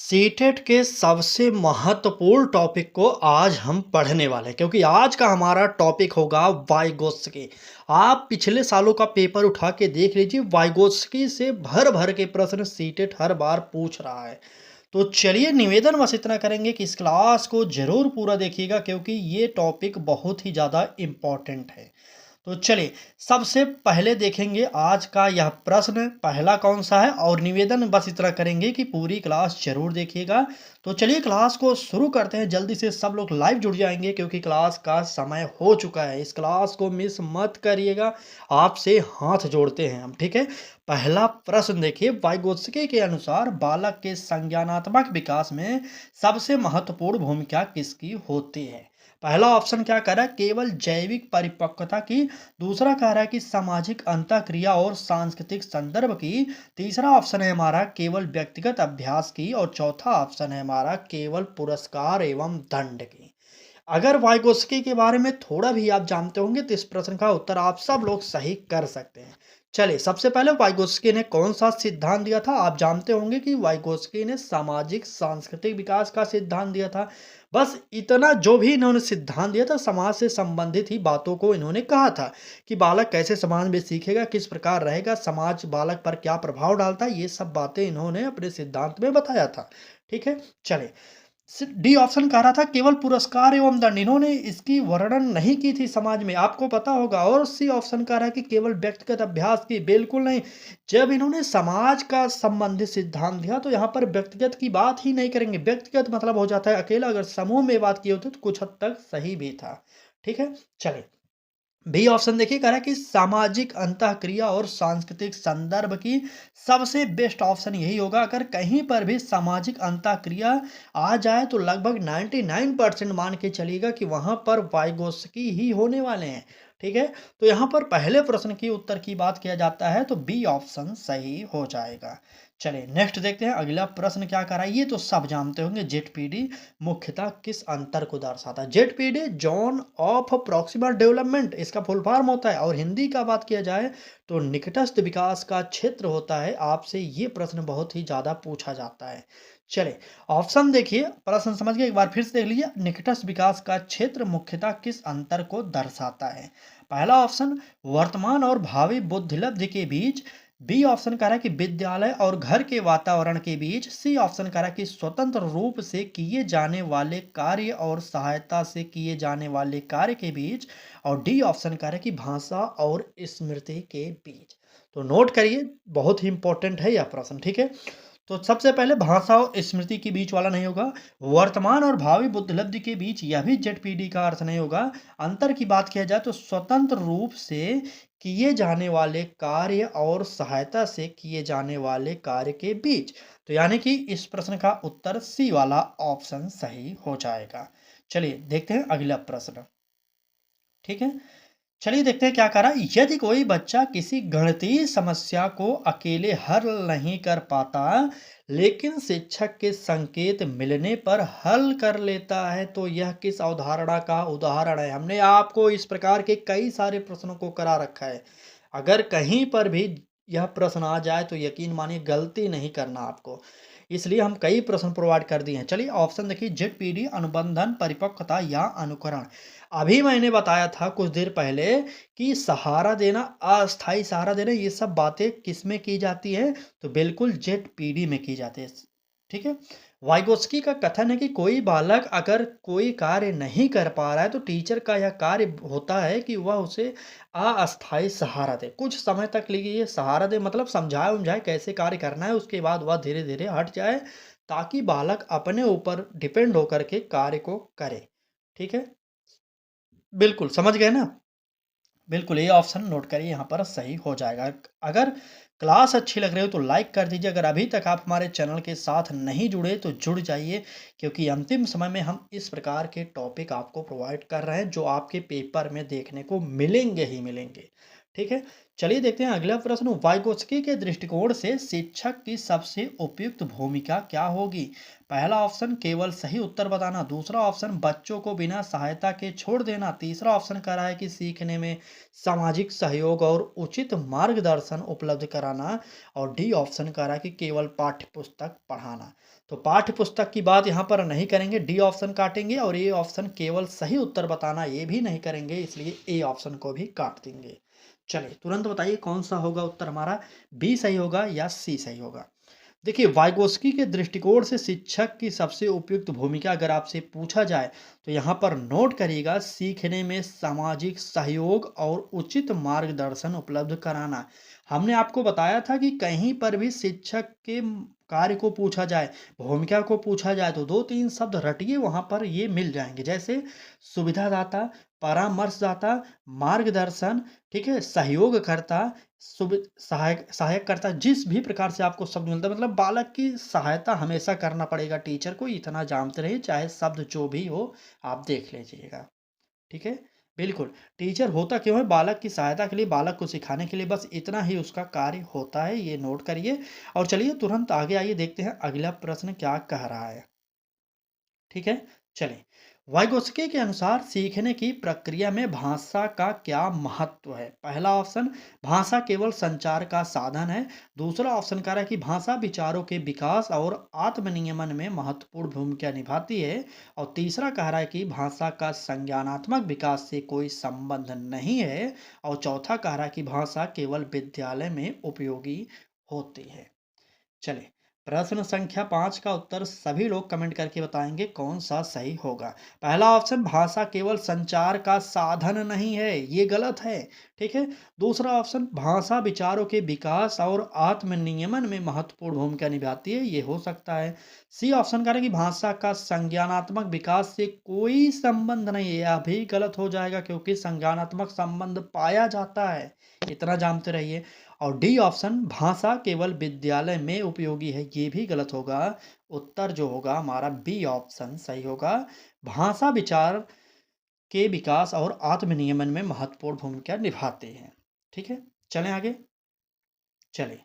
CTET के सबसे महत्वपूर्ण टॉपिक को आज हम पढ़ने वाले हैं क्योंकि आज का हमारा टॉपिक होगा वाइगोत्स्की। आप पिछले सालों का पेपर उठा के देख लीजिए, वाइगोत्स्की से भर भर के प्रश्न सीटेट हर बार पूछ रहा है। तो चलिए, निवेदन बस इतना करेंगे कि इस क्लास को जरूर पूरा देखिएगा क्योंकि ये टॉपिक बहुत ही ज़्यादा इम्पोर्टेंट है। तो चलिए, सबसे पहले देखेंगे आज का यह प्रश्न पहला कौन सा है और निवेदन बस इतना करेंगे कि पूरी क्लास जरूर देखिएगा। तो चलिए क्लास को शुरू करते हैं। जल्दी से सब लोग लाइव जुड़ जाएंगे क्योंकि क्लास का समय हो चुका है। इस क्लास को मिस मत करिएगा, आपसे हाथ जोड़ते हैं हम, ठीक है। पहला प्रश्न देखिए, वाइगोत्स्की के अनुसार बालक के संज्ञानात्मक विकास में सबसे महत्वपूर्ण भूमिका किसकी होती है। पहला ऑप्शन क्या कह रहा है, केवल जैविक परिपक्वता की। दूसरा कह रहा है कि सामाजिक अंतःक्रिया और सांस्कृतिक संदर्भ की। तीसरा ऑप्शन है हमारा केवल व्यक्तिगत अभ्यास की। और चौथा ऑप्शन है हमारा केवल पुरस्कार एवं दंड की। अगर वाइगोत्स्की के बारे में थोड़ा भी आप जानते होंगे तो इस प्रश्न का उत्तर आप सब लोग सही कर सकते हैं। चलिए, सबसे पहले वाइगोत्स्की ने कौन सा सिद्धांत दिया था। आप जानते होंगे कि वाइगोत्स्की ने सामाजिक सांस्कृतिक विकास का सिद्धांत दिया था। बस इतना जो भी इन्होंने सिद्धांत दिया था, समाज से संबंधित ही बातों को इन्होंने कहा था कि बालक कैसे समाज में सीखेगा, किस प्रकार रहेगा, समाज बालक पर क्या प्रभाव डालता है, ये सब बातें इन्होंने अपने सिद्धांत में बताया था। ठीक है। चलिए, डी ऑप्शन कह रहा था केवल पुरस्कार एवं दंड। इन्होंने इसकी वर्णन नहीं की थी समाज में, आपको पता होगा। और सी ऑप्शन कह रहा है कि केवल व्यक्तिगत अभ्यास की। बिल्कुल नहीं। जब इन्होंने समाज का संबंधित सिद्धांत दिया तो यहाँ पर व्यक्तिगत की बात ही नहीं करेंगे। व्यक्तिगत मतलब हो जाता है अकेला, अगर समूह में बात की होती तो कुछ हद तक सही भी था। ठीक है। चलिए, बी ऑप्शन देखिए, कह रहा है कि सामाजिक अंतःक्रिया और सांस्कृतिक संदर्भ की। सबसे बेस्ट ऑप्शन यही होगा। अगर कहीं पर भी सामाजिक अंतःक्रिया आ जाए तो लगभग 99% मान के चलिएगा कि वहां पर वाइगोत्स्की ही होने वाले हैं। ठीक है। तो यहाँ पर पहले प्रश्न की उत्तर की बात किया जाता है तो बी ऑप्शन सही हो जाएगा। चलिए नेक्स्ट देखते हैं, अगला प्रश्न क्या कर रहा है। ये तो सब जानते होंगे, जेडपीडी मुख्यतः किस अंतर को दर्शाता है। ZPD zone of proximal development इसका फुल फॉर्म होता है। और हिंदी का बात किया जाए तो निकटस्थ विकास का क्षेत्र होता है। आपसे ये प्रश्न बहुत ही ज्यादा पूछा जाता है। चलिए, ऑप्शन देखिए, प्रश्न समझ गए, एक बार फिर से देख लीजिए। निकटस्थ विकास का क्षेत्र मुख्यतः किस अंतर को दर्शाता है। पहला ऑप्शन वर्तमान और भावी बुद्धिलब्धि के बीच। बी ऑप्शन कह रहा है कि विद्यालय और घर के वातावरण के बीच। सी ऑप्शन कह रहा है कि स्वतंत्र रूप से किए जाने वाले कार्य और सहायता से किए जाने वाले कार्य के बीच। और डी ऑप्शन कह रहा है कि भाषा और स्मृति के बीच। तो नोट करिए, बहुत ही इंपॉर्टेंट है यह प्रश्न। ठीक है। तो सबसे पहले भाषा और स्मृति के बीच वाला नहीं होगा। वर्तमान और भावी बुद्धिलब्धि के बीच, यह भी जेडपीडी का अर्थ नहीं होगा। अंतर की बात किया जाए तो स्वतंत्र रूप से किए जाने वाले कार्य और सहायता से किए जाने वाले कार्य के बीच। तो यानी कि इस प्रश्न का उत्तर सी वाला ऑप्शन सही हो जाएगा। चलिए देखते हैं अगला प्रश्न। ठीक है। चलिए देखते हैं क्या कह रहा है। यदि कोई बच्चा किसी गणितीय समस्या को अकेले हल नहीं कर पाता लेकिन शिक्षक के संकेत मिलने पर हल कर लेता है तो यह किस अवधारणा का उदाहरण है। हमने आपको इस प्रकार के कई सारे प्रश्नों को करा रखा है। अगर कहीं पर भी यह प्रश्न आ जाए तो यकीन मानिए गलती नहीं करना आपको, इसलिए हम कई प्रश्न प्रोवाइड कर दिए हैं। चलिए ऑप्शन देखिए, जेडपीडी अनुबंधन परिपक्वता या अनुकरण। अभी मैंने बताया था कुछ देर पहले कि सहारा देना, अस्थाई सहारा देना, ये सब बातें किस में की जाती है तो बिल्कुल जेडपीडी में की जाती है। ठीक है। वाइगोत्स्की का कथन है कि कोई बालक अगर कोई कार्य नहीं कर पा रहा है तो टीचर का यह कार्य होता है कि वह उसे अस्थाई सहारा दे। कुछ समय तक लिए सहारा दे मतलब समझाए उमझाए कैसे कार्य करना है, उसके बाद वह धीरे धीरे हट जाए ताकि बालक अपने ऊपर डिपेंड होकर के कार्य को करे। ठीक है। बिल्कुल समझ गए ना। बिल्कुल, ये ऑप्शन नोट करिए, यहाँ पर सही हो जाएगा। अगर क्लास अच्छी लग रही हो तो लाइक कर दीजिए। अगर अभी तक आप हमारे चैनल के साथ नहीं जुड़े तो जुड़ जाइए क्योंकि अंतिम समय में हम इस प्रकार के टॉपिक आपको प्रोवाइड कर रहे हैं जो आपके पेपर में देखने को मिलेंगे ही मिलेंगे। ठीक है। चलिए देखते हैं अगला प्रश्न। वाइगोत्स्की के दृष्टिकोण से शिक्षक की सबसे उपयुक्त भूमिका क्या होगी। पहला ऑप्शन केवल सही उत्तर बताना। दूसरा ऑप्शन बच्चों को बिना सहायता के छोड़ देना। तीसरा ऑप्शन कह रहा है कि सीखने में सामाजिक सहयोग और उचित मार्गदर्शन उपलब्ध कराना। और डी ऑप्शन कह रहा है कि केवल पाठ्य पुस्तक पढ़ाना। तो पाठ्य पुस्तक की बात यहाँ पर नहीं करेंगे, डी ऑप्शन काटेंगे और ए ऑप्शन केवल सही उत्तर बताना ये भी नहीं करेंगे, इसलिए ए ऑप्शन को भी काट देंगे। चलिए तुरंत बताइए कौन सा होगा उत्तर हमारा, बी सही होगा या सी सही होगा। देखिए वाइगोस्की के दृष्टिकोण से शिक्षक की सबसे उपयुक्त भूमिका अगर आपसे पूछा जाए तो यहाँ पर नोट करिएगा, सीखने में सामाजिक सहयोग और उचित मार्गदर्शन उपलब्ध कराना। हमने आपको बताया था कि कहीं पर भी शिक्षक के कार्य को पूछा जाए, भूमिका को पूछा जाए तो दो तीन शब्द रटिए, वहाँ पर ये मिल जाएंगे, जैसे सुविधादाता, परामर्शदाता, मार्गदर्शन, ठीक है, सहयोगकर्ता, सहायक सहायककर्ता। जिस भी प्रकार से आपको शब्द मिलता है, मतलब बालक की सहायता हमेशा करना पड़ेगा टीचर को, इतना जानते रहिए, चाहे शब्द जो भी हो आप देख लीजिएगा। ठीक है, बिल्कुल। टीचर होता क्यों है? बालक की सहायता के लिए, बालक को सिखाने के लिए, बस इतना ही उसका कार्य होता है, ये नोट करिए। और चलिए तुरंत आगे आइए, देखते हैं अगला प्रश्न क्या कह रहा है। ठीक है, चलें। वाइगोत्स्की के अनुसार सीखने की प्रक्रिया में भाषा का क्या महत्व है? पहला ऑप्शन, भाषा केवल संचार का साधन है। दूसरा ऑप्शन कह रहा है कि भाषा विचारों के विकास और आत्मनियमन में महत्वपूर्ण भूमिका निभाती है। और तीसरा कह रहा है कि भाषा का संज्ञानात्मक विकास से कोई संबंध नहीं है। और चौथा कह रहा है कि भाषा केवल विद्यालय में उपयोगी होती है। चलिए, प्रश्न संख्या 5 का उत्तर सभी लोग कमेंट करके बताएंगे कौन सा सही होगा। पहला ऑप्शन, भाषा केवल संचार का साधन नहीं है, ये गलत है। ठीक है। दूसरा ऑप्शन, भाषा विचारों के विकास और आत्मनियमन में महत्वपूर्ण भूमिका निभाती है, ये हो सकता है। सी ऑप्शन करें कि भाषा का संज्ञानात्मक विकास से कोई संबंध नहीं है, यह भी गलत हो जाएगा, क्योंकि संज्ञानात्मक संबंध पाया जाता है, इतना जानते रहिए। और डी ऑप्शन, भाषा केवल विद्यालय में उपयोगी है, ये भी गलत होगा। उत्तर जो होगा हमारा बी ऑप्शन सही होगा। भाषा विचार के विकास और आत्मनियमन में महत्वपूर्ण भूमिका निभाते हैं। ठीक है, चलें आगे। चलें,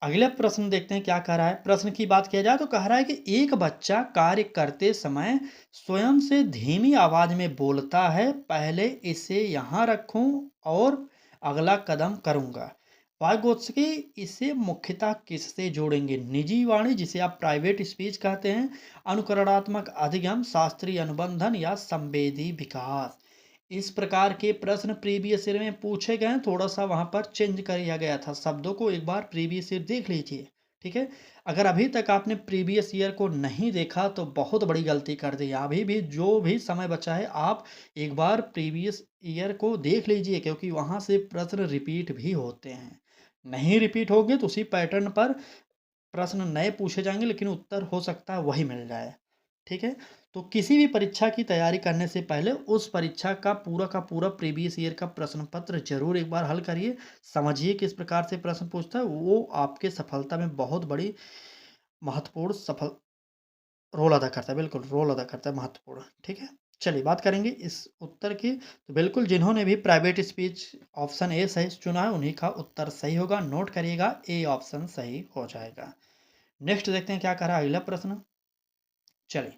अगला प्रश्न देखते हैं क्या कह रहा है। प्रश्न की बात किया जाए तो कह रहा है कि एक बच्चा कार्य करते समय स्वयं से धीमी आवाज में बोलता है, पहले इसे यहाँ रखूं और अगला कदम करूंगा। वाइगोत्स्की इसे मुख्यतः किससे जोड़ेंगे? निजी वाणी, जिसे आप प्राइवेट स्पीच कहते हैं, अनुकरणात्मक अधिगम, शास्त्रीय अनुबंधन या संवेदी विकास। इस प्रकार के प्रश्न प्रीवियस ईयर में पूछे गए हैं, थोड़ा सा वहां पर चेंज किया गया था शब्दों को, एक बार प्रीवियस ईयर देख लीजिए। ठीक है, अगर अभी तक आपने प्रीवियस ईयर को नहीं देखा तो बहुत बड़ी गलती कर दी। अभी भी जो भी समय बचा है, आप एक बार प्रीवियस ईयर को देख लीजिए, क्योंकि वहां से प्रश्न रिपीट भी होते हैं। नहीं रिपीट होंगे तो उसी पैटर्न पर प्रश्न नए पूछे जाएंगे, लेकिन उत्तर हो सकता है वही मिल जाए। ठीक है, तो किसी भी परीक्षा की तैयारी करने से पहले उस परीक्षा का पूरा प्रीवियस ईयर का प्रश्न पत्र जरूर एक बार हल करिए, समझिए किस प्रकार से प्रश्न पूछता है, वो आपके सफलता में बहुत बड़ी महत्वपूर्ण सफल रोल अदा करता है, बिल्कुल रोल अदा करता है महत्वपूर्ण। ठीक है, चलिए बात करेंगे इस उत्तर की। तो बिल्कुल जिन्होंने भी प्राइवेट स्पीच ऑप्शन ए सही चुना है, उन्हीं का उत्तर सही होगा, नोट करिएगा, ए ऑप्शन सही हो जाएगा। नेक्स्ट देखते हैं क्या कह रहा है अगला प्रश्न। चलिए,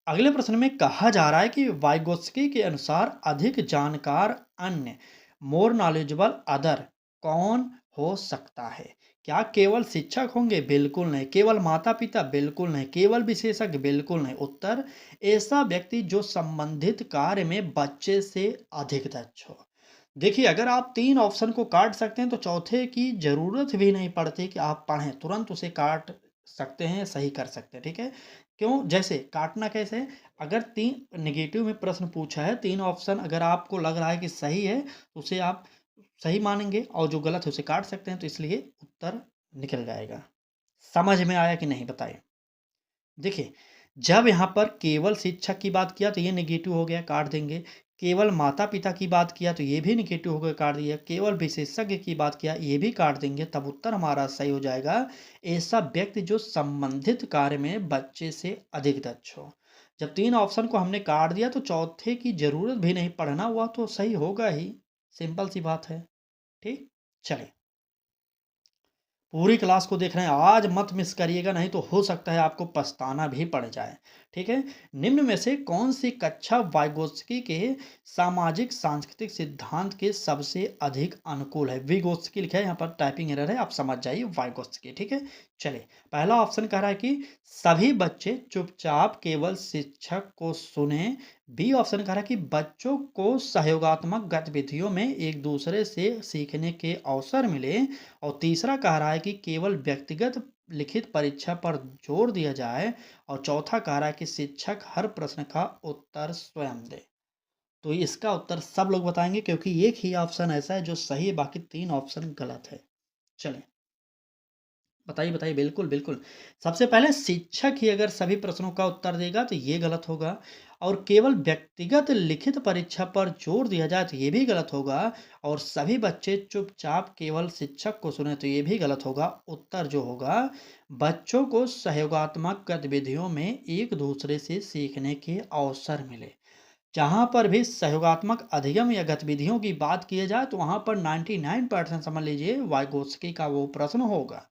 अगले प्रश्न में कहा जा रहा है कि वाइगोत्स्की के अनुसार अधिक जानकार अन्य, मोर नॉलेजेबल अदर, कौन हो सकता है? क्या केवल शिक्षक होंगे? बिल्कुल नहीं। केवल माता पिता? बिल्कुल नहीं। केवल विशेषज्ञ? बिल्कुल नहीं। उत्तर, ऐसा व्यक्ति जो संबंधित कार्य में बच्चे से अधिक दक्ष हो। देखिए, अगर आप तीन ऑप्शन को काट सकते हैं तो चौथे की जरूरत भी नहीं पड़ती कि आप पढ़ें, तुरंत उसे काट सकते हैं, सही कर सकते हैं। ठीक है, क्यों? जैसे काटना कैसे? अगर तीन नेगेटिव में प्रश्न पूछा है, तीन ऑप्शन अगर आपको लग रहा है कि सही है तो उसे आप सही मानेंगे, और जो गलत है उसे काट सकते हैं, तो इसलिए उत्तर निकल जाएगा। समझ में आया कि नहीं बताइए? देखिए, जब यहाँ पर केवल शिक्षक की बात किया तो ये नेगेटिव हो गया, काट देंगे। केवल माता-पिता की बात किया तो ये भी नेगेटिव हो गया, काट दिया। केवल विशेषज्ञ की बात किया, ये भी काट देंगे, तब उत्तर हमारा सही हो जाएगा, ऐसा व्यक्ति जो संबंधित कार्य में बच्चे से अधिक दक्ष हो। जब तीन ऑप्शन को हमने काट दिया तो चौथे की ज़रूरत भी नहीं, पढ़ना हुआ तो सही होगा ही, सिंपल सी बात है। ठीक? चलिए। पूरी क्लास को देख रहे हैं, आज मत मिस करिएगा, नहीं तो हो सकता है आपको पछताना भी पड़ जाए। ठीक है, निम्न में से कौन सी कक्षा वाइगोत्स्की के सामाजिक सांस्कृतिक सिद्धांत के सबसे अधिक अनुकूल है? विगोत्स्की लिखा है, यहाँ पर टाइपिंग एरर है, आप समझ जाइए, वाइगोत्स्की। ठीक है, चलिए, पहला ऑप्शन कह रहा है कि सभी बच्चे चुपचाप केवल शिक्षक को सुने। बी ऑप्शन कह रहा है कि बच्चों को सहयोगात्मक गतिविधियों में एक दूसरे से सीखने के अवसर मिले। और तीसरा कह रहा है कि केवल व्यक्तिगत लिखित परीक्षा पर जोर दिया जाए। और चौथा कह रहा है कि शिक्षक हर प्रश्न का उत्तर स्वयं दे। तो इसका उत्तर सब लोग बताएंगे, क्योंकि एक ही ऑप्शन ऐसा है जो सही है, बाकी तीन ऑप्शन गलत है। चलें, बताइए, बताइए। बिल्कुल, बिल्कुल। सबसे पहले शिक्षक ही अगर सभी प्रश्नों का उत्तर देगा तो ये गलत होगा। और केवल व्यक्तिगत लिखित परीक्षा पर जोर दिया जाए तो ये भी गलत होगा। और सभी बच्चे चुपचाप केवल शिक्षक को सुने तो ये भी गलत होगा। उत्तर जो होगा, बच्चों को सहयोगात्मक गतिविधियों में एक दूसरे से सीखने के अवसर मिले। जहाँ पर भी सहयोगात्मक अधिगम या गतिविधियों की बात की जाए तो वहाँ पर 99% समझ लीजिए वाइगोत्स्की का वो प्रश्न होगा।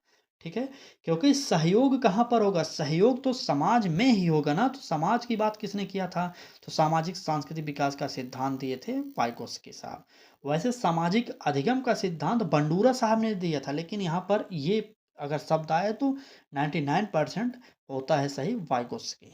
ठीक है? क्योंकि सहयोग कहाँ पर होगा? सहयोग तो समाज में ही होगा ना। तो समाज की बात किसने किया था? तो सामाजिक सांस्कृतिक विकास का सिद्धांत दिए थे वाइगोत्स्की साहब। वैसे सामाजिक अधिगम का सिद्धांत बंडूरा साहब ने दिया था, लेकिन यहाँ पर ये अगर शब्द आए तो 99% होता है सही वाइगोत्स्की।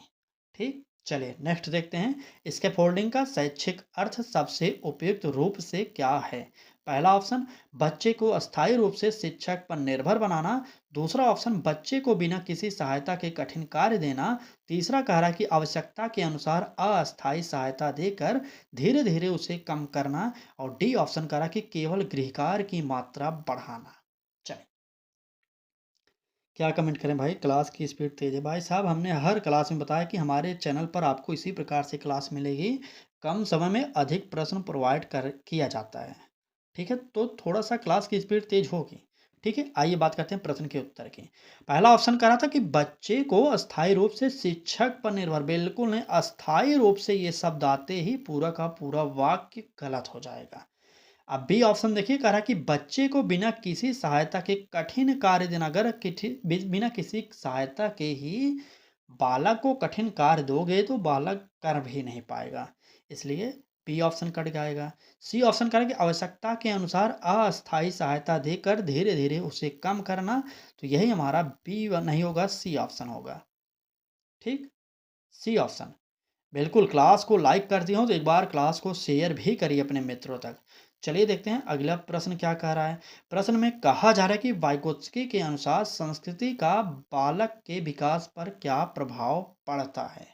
ठीक? चलिए नेक्स्ट देखते हैं। स्कैफोल्डिंग का शैक्षिक अर्थ सबसे उपयुक्त रूप से क्या है? पहला ऑप्शन, बच्चे को अस्थायी रूप से शिक्षक पर निर्भर बनाना। दूसरा ऑप्शन, बच्चे को बिना किसी सहायता के कठिन कार्य देना। तीसरा कह रहा है कि आवश्यकता के अनुसार अस्थायी सहायता देकर धीरे धीरे उसे कम करना। और डी ऑप्शन कह रहा है कि केवल गृह कार्य की मात्रा बढ़ाना। चलिए, क्या कमेंट करें भाई? क्लास की स्पीड तेज़ है भाई साहब। हमने हर क्लास में बताया कि हमारे चैनल पर आपको इसी प्रकार से क्लास मिलेगी। कम समय में अधिक प्रश्न प्रोवाइड कर किया जाता है। ठीक है, तो थोड़ा सा क्लास की स्पीड तेज होगी। ठीक है, आइए बात करते हैं प्रश्न के उत्तर की। पहला ऑप्शन कह रहा था कि बच्चे को अस्थायी रूप से शिक्षक पर निर्भर। बिल्कुल नहीं, अस्थायी रूप से ये शब्द आते ही पूरा का पूरा वाक्य गलत हो जाएगा। अब बी ऑप्शन देखिए, कह रहा है कि बच्चे को बिना किसी सहायता के कठिन कार्य देना। अगर बिना किसी सहायता के ही बालक को कठिन कार्य दोगे तो बालक कर भी नहीं पाएगा। इसलिए बी ऑप्शन कट जाएगा। सी ऑप्शन कह रहा है कि आवश्यकता के अनुसार अस्थायी सहायता देकर धीरे धीरे उसे कम करना। तो यही हमारा बी नहीं होगा, सी ऑप्शन होगा। ठीक, सी ऑप्शन। बिल्कुल, क्लास को लाइक कर दिया हो तो एक बार क्लास को शेयर भी करिए अपने मित्रों तक। चलिए देखते हैं अगला प्रश्न क्या कह रहा है। प्रश्न में कहा जा रहा है कि वाइगोत्स्की के अनुसार संस्कृति का बालक के विकास पर क्या प्रभाव पड़ता है?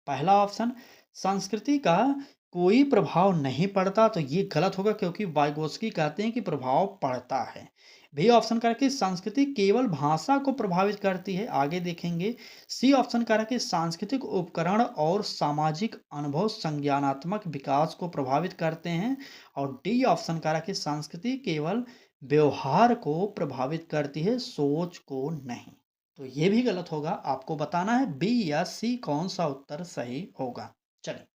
पहला ऑप्शन, संस्कृति का कोई प्रभाव नहीं पड़ता। तो ये गलत होगा, क्योंकि वाइगोत्स्की कहते हैं कि प्रभाव पड़ता है। बी ऑप्शन कह रहा है कि संस्कृति केवल भाषा को प्रभावित करती है। आगे देखेंगे। सी ऑप्शन कह रहा है कि सांस्कृतिक उपकरण और सामाजिक अनुभव संज्ञानात्मक विकास को प्रभावित करते हैं। और डी ऑप्शन कह रहा है कि संस्कृति केवल व्यवहार को प्रभावित करती है, सोच को नहीं। तो ये भी गलत होगा। आपको बताना है बी या सी कौन सा उत्तर सही होगा। चलिए,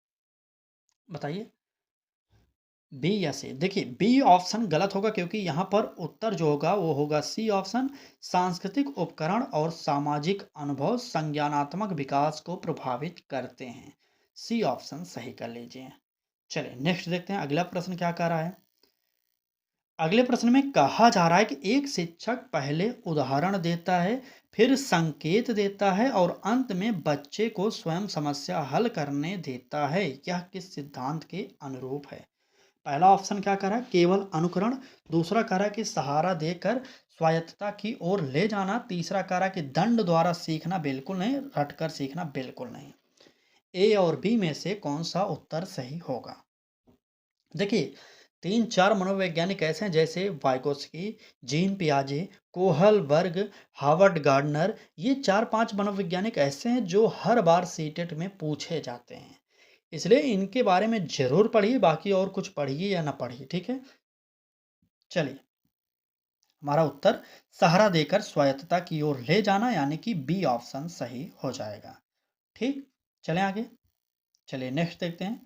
बताइए, बी या सी। देखिए, बी ऑप्शन गलत होगा, क्योंकि यहाँ पर उत्तर जो होगा वो होगा सी ऑप्शन, सांस्कृतिक उपकरण और सामाजिक अनुभव संज्ञानात्मक विकास को प्रभावित करते हैं। सी ऑप्शन सही कर लीजिए। चलिए नेक्स्ट देखते हैं अगला प्रश्न क्या कह रहा है। अगले प्रश्न में कहा जा रहा है कि एक शिक्षक पहले उदाहरण देता है, फिर संकेत देता है और अंत में बच्चे को स्वयं समस्या हल करने देता है। यह किस सिद्धांत के अनुरूप है? पहला ऑप्शन क्या कर रहा है? केवल अनुकरण। दूसरा कह रहा है कि सहारा देकर स्वायत्तता की ओर ले जाना। तीसरा कह रहा है कि दंड द्वारा सीखना बिल्कुल नहीं, रटकर सीखना बिल्कुल नहीं। ए और बी में से कौन सा उत्तर सही होगा? देखिए, 3-4 मनोवैज्ञानिक ऐसे हैं जैसे वाइगोत्स्की, जीन पियाजे, कोहल वर्ग, हार्वर्ड गार्डनर। ये 4-5 मनोवैज्ञानिक ऐसे हैं जो हर बार सीटेट में पूछे जाते हैं। इसलिए इनके बारे में ज़रूर पढ़िए, बाकी और कुछ पढ़िए या ना पढ़िए। ठीक है? चलिए, हमारा उत्तर सहारा देकर स्वायत्तता की ओर ले जाना, यानी कि बी ऑप्शन सही हो जाएगा। ठीक? चलें आगे। चलिए नेक्स्ट देखते हैं।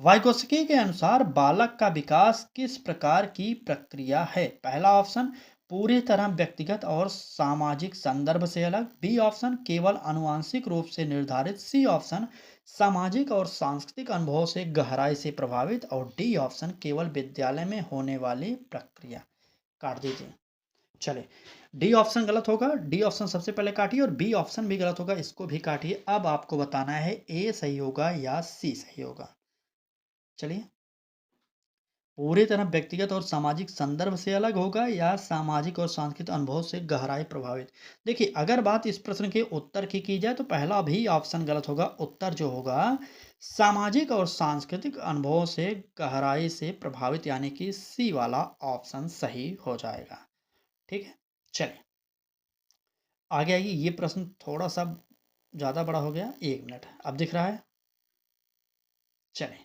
वाइगोत्स्की के अनुसार बालक का विकास किस प्रकार की प्रक्रिया है? पहला ऑप्शन, पूरी तरह व्यक्तिगत और सामाजिक संदर्भ से अलग। बी ऑप्शन, केवल आनुवंशिक रूप से निर्धारित। सी ऑप्शन, सामाजिक और सांस्कृतिक अनुभव से गहराई से प्रभावित। और डी ऑप्शन, केवल विद्यालय में होने वाली प्रक्रिया। काट दीजिए। चले, डी ऑप्शन गलत होगा, डी ऑप्शन सबसे पहले काटिए और बी ऑप्शन भी गलत होगा, इसको भी काटिए। अब आपको बताना है ए सही होगा या सी सही होगा। चलिए, पूरी तरह व्यक्तिगत और सामाजिक संदर्भ से अलग होगा या सामाजिक और सांस्कृतिक अनुभव से गहराई प्रभावित। देखिए, अगर बात इस प्रश्न के उत्तर की जाए तो पहला भी ऑप्शन गलत होगा। उत्तर जो होगा सामाजिक और सांस्कृतिक अनुभवों से गहराई से प्रभावित, यानी कि सी वाला ऑप्शन सही हो जाएगा। ठीक है, चलिए आगे आइए। ये प्रश्न थोड़ा सा ज़्यादा बड़ा हो गया, 1 मिनट अब दिख रहा है। चलिए,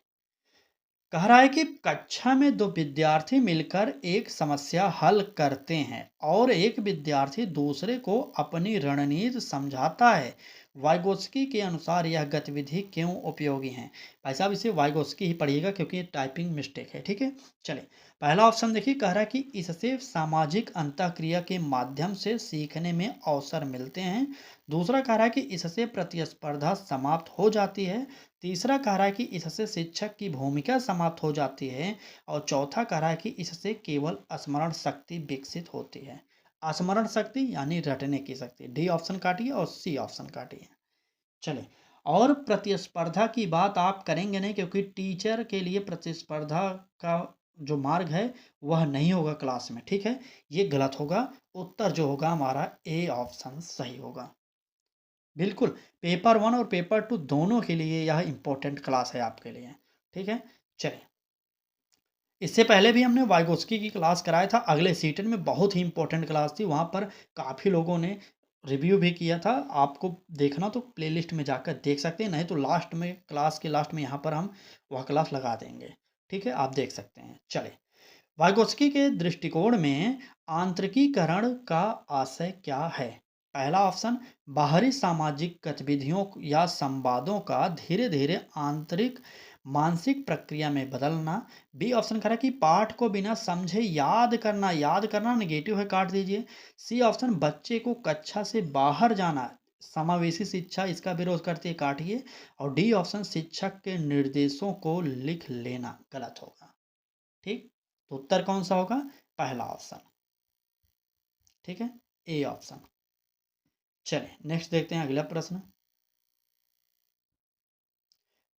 कह रहा है कि कक्षा में दो विद्यार्थी मिलकर एक समस्या हल करते हैं और एक विद्यार्थी दूसरे को अपनी रणनीति समझाता है। वाइगोत्स्की के अनुसार यह गतिविधि क्यों उपयोगी है? भाई साहब, इसे वाइगोत्स्की ही पढ़िएगा क्योंकि ये टाइपिंग मिस्टेक है। ठीक है, चलिए पहला ऑप्शन देखिए, कह रहा है कि इससे सामाजिक अंतःक्रिया के माध्यम से सीखने में अवसर मिलते हैं। दूसरा कह रहा है कि इससे प्रतिस्पर्धा समाप्त हो जाती है। तीसरा कह रहा है कि इससे शिक्षक की भूमिका समाप्त हो जाती है। और चौथा कह रहा है कि इससे केवल स्मरण शक्ति विकसित होती है। स्मरण शक्ति यानी रटने की शक्ति। डी ऑप्शन काटिए और सी ऑप्शन काटिए। चले, और प्रतिस्पर्धा की बात आप करेंगे नहीं, क्योंकि टीचर के लिए प्रतिस्पर्धा का जो मार्ग है वह नहीं होगा क्लास में। ठीक है, ये गलत होगा। उत्तर जो होगा हमारा ए ऑप्शन सही होगा। बिल्कुल, पेपर 1 और पेपर 2 दोनों के लिए यह इम्पोर्टेंट क्लास है आपके लिए। ठीक है, चलिए, इससे पहले भी हमने वाइगोस्की की क्लास कराया था अगले सीटन में, बहुत ही इम्पोर्टेंट क्लास थी। वहाँ पर काफ़ी लोगों ने रिव्यू भी किया था। आपको देखना तो प्लेलिस्ट में जाकर देख सकते हैं, नहीं तो लास्ट में, क्लास के लास्ट में यहाँ पर हम वह क्लास लगा देंगे। ठीक है, आप देख सकते हैं। चलिए, वाइगोत्स्की के दृष्टिकोण में आंतरिकीकरण का आशय क्या है? पहला ऑप्शन, बाहरी सामाजिक गतिविधियों या संवादों का धीरे धीरे आंतरिक मानसिक प्रक्रिया में बदलना। बी ऑप्शन कह रहा है कि पाठ को बिना समझे याद करना। याद करना नेगेटिव है, काट दीजिए। सी ऑप्शन, बच्चे को कक्षा से बाहर जाना। समावेशी शिक्षा, इसका विरोध करती है, काटिए। और डी ऑप्शन, शिक्षक के निर्देशों को लिख लेना, गलत होगा। ठीक, तो उत्तर कौन सा होगा? पहला ऑप्शन। ठीक है, ए ऑप्शन। चलिए नेक्स्ट देखते हैं अगला प्रश्न।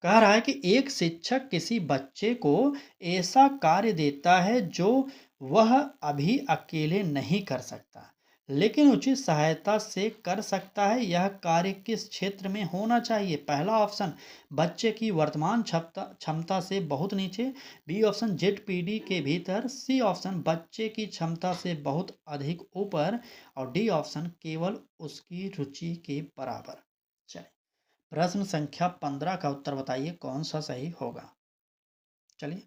कह रहा है कि एक शिक्षक किसी बच्चे को ऐसा कार्य देता है जो वह अभी अकेले नहीं कर सकता, लेकिन उचित सहायता से कर सकता है। यह कार्य किस क्षेत्र में होना चाहिए? पहला ऑप्शन, बच्चे की वर्तमान क्षमता क्षमता से बहुत नीचे। बी ऑप्शन, जेडपीडी के भीतर। सी ऑप्शन, बच्चे की क्षमता से बहुत अधिक ऊपर। और डी ऑप्शन, केवल उसकी रुचि के बराबर। चलिए, प्रश्न संख्या 15 का उत्तर बताइए कौन सा सही होगा। चलिए,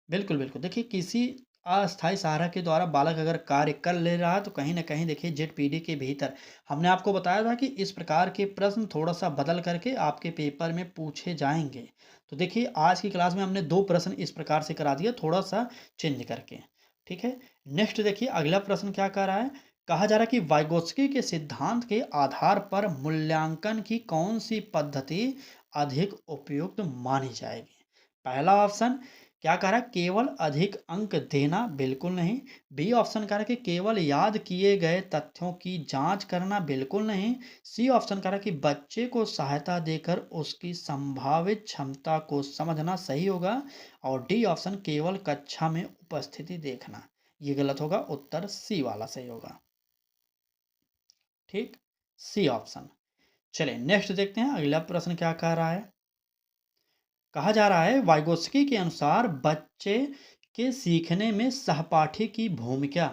बिल्कुल बिल्कुल, देखिए किसी अस्थायी सहारा के द्वारा बालक अगर कार्य कर ले रहा है तो कहीं ना कहीं देखिए जेडपीडी के भीतर। हमने आपको बताया था कि इस प्रकार के प्रश्न थोड़ा सा बदल करके आपके पेपर में पूछे जाएंगे। तो देखिए आज की क्लास में हमने 2 प्रश्न इस प्रकार से करा दिया, थोड़ा सा चेंज करके। ठीक है, नेक्स्ट देखिए अगला प्रश्न क्या कह रहा है। कहा जा रहा है कि वाइगोत्स्की के सिद्धांत के आधार पर मूल्यांकन की कौन सी पद्धति अधिक उपयुक्त मानी जाएगी? पहला ऑप्शन क्या कह रहा है, केवल अधिक अंक देना, बिल्कुल नहीं। बी ऑप्शन कह रहा है कि केवल याद किए गए तथ्यों की जांच करना, बिल्कुल नहीं। सी ऑप्शन कह रहा है कि बच्चे को सहायता देकर उसकी संभावित क्षमता को समझना, सही होगा। और डी ऑप्शन, केवल कक्षा में उपस्थिति देखना, ये गलत होगा। उत्तर सी वाला सही होगा। ठीक, सी ऑप्शन। चलिए नेक्स्ट देखते हैं अगला प्रश्न क्या कह रहा है। कहा जा रहा है वाइगोत्स्की के अनुसार बच्चे के सीखने में सहपाठी की भूमिका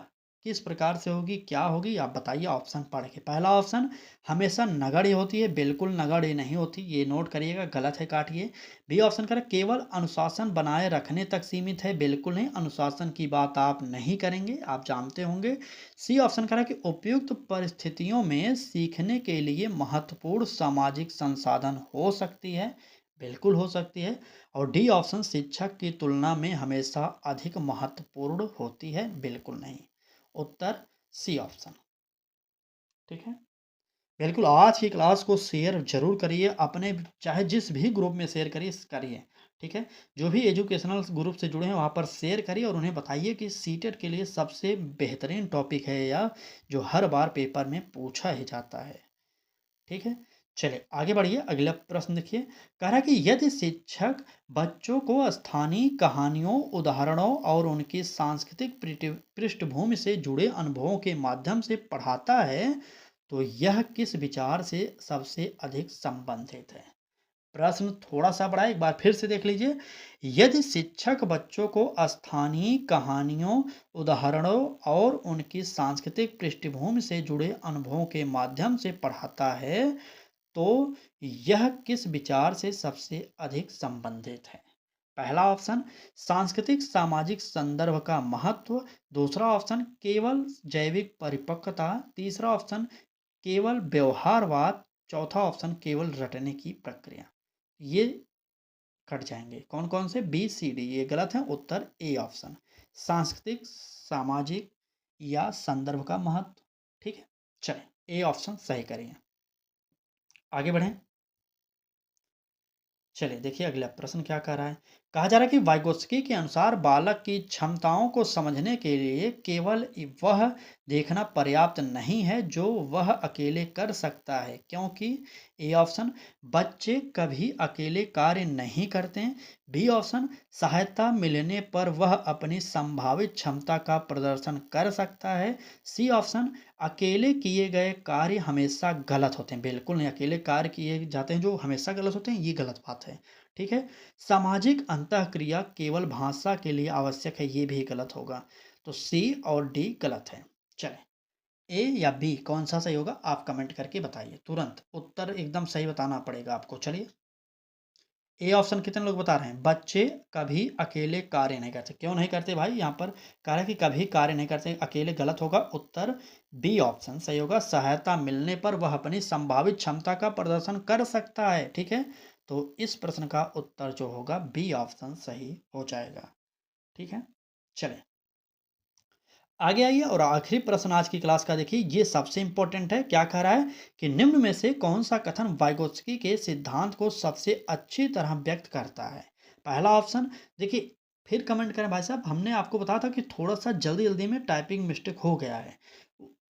किस प्रकार से होगी, क्या होगी, आप बताइए ऑप्शन पढ़ के। पहला ऑप्शन, हमेशा नगण्य होती है, बिल्कुल नगण्य नहीं होती, ये नोट करिएगा, गलत है, काटिए। बी ऑप्शन करें, केवल अनुशासन बनाए रखने तक सीमित है, बिल्कुल नहीं, अनुशासन की बात आप नहीं करेंगे, आप जानते होंगे। सी ऑप्शन करें कि उपयुक्त परिस्थितियों में सीखने के लिए महत्वपूर्ण सामाजिक संसाधन हो सकती है, बिल्कुल हो सकती है। और डी ऑप्शन, शिक्षक की तुलना में हमेशा अधिक महत्वपूर्ण होती है, बिल्कुल नहीं। उत्तर सी ऑप्शन। ठीक है, बिल्कुल आज की क्लास को शेयर जरूर करिए अपने, चाहे जिस भी ग्रुप में शेयर करिए करिए। ठीक है? जो भी एजुकेशनल ग्रुप से जुड़े हैं वहाँ पर शेयर करिए और उन्हें बताइए कि सीटेट के लिए सबसे बेहतरीन टॉपिक है या जो हर बार पेपर में पूछा ही जाता है। ठीक है? चलिए आगे बढ़िए, अगला प्रश्न देखिए। कह रहा है कि यदि शिक्षक बच्चों को स्थानीय कहानियों, उदाहरणों और उनकी सांस्कृतिक पृष्ठभूमि से जुड़े अनुभवों के माध्यम से पढ़ाता है, तो यह किस विचार से सबसे अधिक संबंधित है? प्रश्न थोड़ा-सा बड़ा है, एक बार फिर से देख लीजिए। यदि शिक्षक बच्चों को स्थानीय कहानियों, उदाहरणों और उनकी सांस्कृतिक पृष्ठभूमि से जुड़े अनुभवों के माध्यम से पढ़ाता है, तो यह किस विचार से सबसे अधिक संबंधित है? पहला ऑप्शन सांस्कृतिक सामाजिक संदर्भ का महत्व, दूसरा ऑप्शन केवल जैविक परिपक्वता, तीसरा ऑप्शन केवल व्यवहारवाद, चौथा ऑप्शन केवल रटने की प्रक्रिया। ये कट जाएंगे कौन कौन से, बी सी डी ये गलत है, उत्तर ए ऑप्शन सांस्कृतिक सामाजिक या संदर्भ का महत्व। ठीक है, चलें ए ऑप्शन सही करिए। आगे बढ़ें। चलिए देखिए अगला प्रश्न क्या कह रहा है। कहा जा रहा है कि वाइगोत्स्की के अनुसार बालक की क्षमताओं को समझने के लिए केवल वह देखना पर्याप्त नहीं है जो वह अकेले कर सकता है, क्योंकि ए ऑप्शन बच्चे कभी अकेले कार्य नहीं करते हैं, बी ऑप्शन सहायता मिलने पर वह अपनी संभावित क्षमता का प्रदर्शन कर सकता है, सी ऑप्शन अकेले किए गए कार्य हमेशा गलत होते हैं, बिल्कुल नहीं, अकेले कार्य किए जाते हैं जो हमेशा गलत होते हैं, ये गलत बात है। ठीक है, सामाजिक अंतःक्रिया केवल भाषा के लिए आवश्यक है, ये भी गलत होगा, तो सी और डी गलत है। चलें ए या बी कौन सा सही होगा आप कमेंट करके बताइए, तुरंत उत्तर एकदम सही बताना पड़ेगा आपको। चलिए ए ऑप्शन कितने लोग बता रहे हैं, बच्चे कभी अकेले कार्य नहीं करते, क्यों नहीं करते भाई, यहाँ पर कह रहा है कि कभी कार्य नहीं करते, अकेले गलत होगा, उत्तर बी ऑप्शन सही होगा, सहायता मिलने पर वह अपनी संभावित क्षमता का प्रदर्शन कर सकता है। ठीक है, तो इस प्रश्न का उत्तर जो होगा बी ऑप्शन सही हो जाएगा। ठीक है, चलें आगे आइए और आखिरी प्रश्न आज की क्लास का देखिए, ये सबसे इंपॉर्टेंट है। क्या कह रहा है कि निम्न में से कौन सा कथन वाइगोत्स्की के सिद्धांत को सबसे अच्छी तरह व्यक्त करता है? पहला ऑप्शन देखिए, फिर कमेंट करें भाई साहब, हमने आपको बताया था कि थोड़ा सा जल्दी जल्दी में टाइपिंग मिस्टेक हो गया है,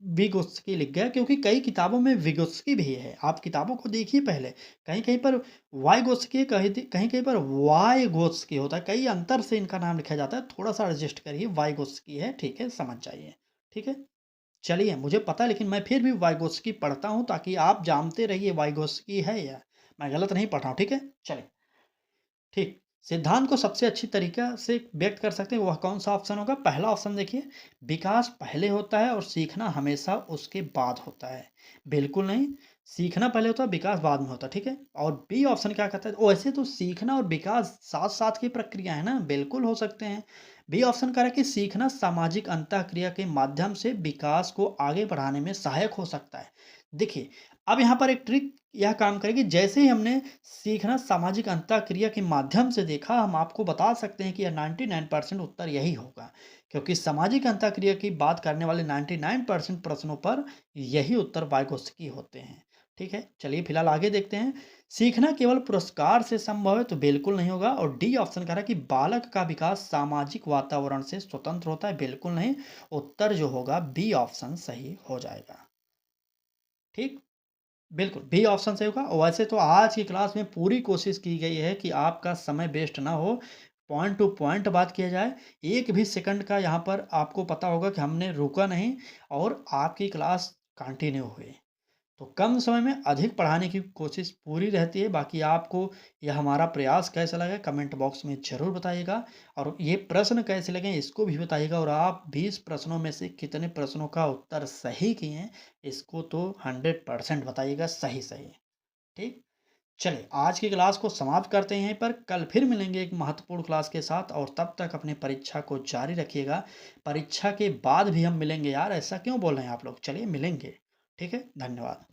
विगोत्स्की लिख गया, क्योंकि कई किताबों में विगोत्स्की भी है, आप किताबों को देखिए पहले, कहीं कहीं पर वाइगोत्स्की, कहीं कहीं कहीं पर वाइगोत्स्की होता है, कई अंतर से इनका नाम लिखा जाता है, थोड़ा सा एडजस्ट करिए, वाइगोत्स्की है, ठीक है, समझ जाइए। ठीक है, चलिए मुझे पता है, लेकिन मैं फिर भी वाइगोत्स्की पढ़ता हूँ ताकि आप जानते रहिए वाइगोत्स्की है या मैं गलत नहीं पढ़ रहा हूँ। ठीक है, चलिए ठीक, सिद्धांत को सबसे अच्छी तरीका से व्यक्त कर सकते हैं, वह कौन सा ऑप्शन होगा? पहला ऑप्शन देखिए, विकास पहले होता है और सीखना हमेशा उसके बाद होता है। बिल्कुल नहीं, सीखना पहले होता है, विकास बाद में होता है। ठीक है, और बी ऑप्शन क्या कहता है, वैसे तो सीखना और विकास साथ साथ की प्रक्रिया है ना, बिल्कुल हो सकते हैं। बी ऑप्शन कह रहा है कि सीखना सामाजिक अंतःक्रिया के माध्यम से विकास को आगे बढ़ाने में सहायक हो सकता है। देखिए, अब यहाँ पर एक ट्रिक यह काम करेगी, जैसे ही हमने सीखना सामाजिक अंतःक्रिया के माध्यम से देखा, हम आपको बता सकते हैं कि यह 99% उत्तर यही होगा, क्योंकि सामाजिक अंतःक्रिया की बात करने वाले 99% प्रश्नों पर यही उत्तर वाइगोत्स्की होते हैं। ठीक है, चलिए फिलहाल आगे देखते हैं। सीखना केवल पुरस्कार से संभव है, तो बिल्कुल नहीं होगा, और डी ऑप्शन कह रहा है कि बालक का विकास सामाजिक वातावरण से स्वतंत्र होता है, बिल्कुल नहीं, उत्तर जो होगा बी ऑप्शन सही हो जाएगा। ठीक, बिल्कुल, बी ऑप्शन सही होगा। और वैसे तो आज की क्लास में पूरी कोशिश की गई है कि आपका समय वेस्ट ना हो, पॉइंट टू पॉइंट बात किया जाए। एक भी सेकंड का यहाँ पर आपको पता होगा कि हमने रुका नहीं और आपकी क्लास कंटिन्यू हुई। तो कम समय में अधिक पढ़ाने की कोशिश पूरी रहती है। बाकी आपको यह हमारा प्रयास कैसा लगा कमेंट बॉक्स में ज़रूर बताइएगा, और ये प्रश्न कैसे लगे इसको भी बताइएगा, और आप 20 प्रश्नों में से कितने प्रश्नों का उत्तर सही किए हैं इसको तो 100% बताइएगा, सही सही। ठीक, चलिए आज की क्लास को समाप्त करते हैं यहीं पर, कल फिर मिलेंगे एक महत्वपूर्ण क्लास के साथ, और तब तक अपनी परीक्षा को जारी रखिएगा। परीक्षा के बाद भी हम मिलेंगे यार, ऐसा क्यों बोल रहे हैं आप लोग, चलिए मिलेंगे। ठीक है, धन्यवाद।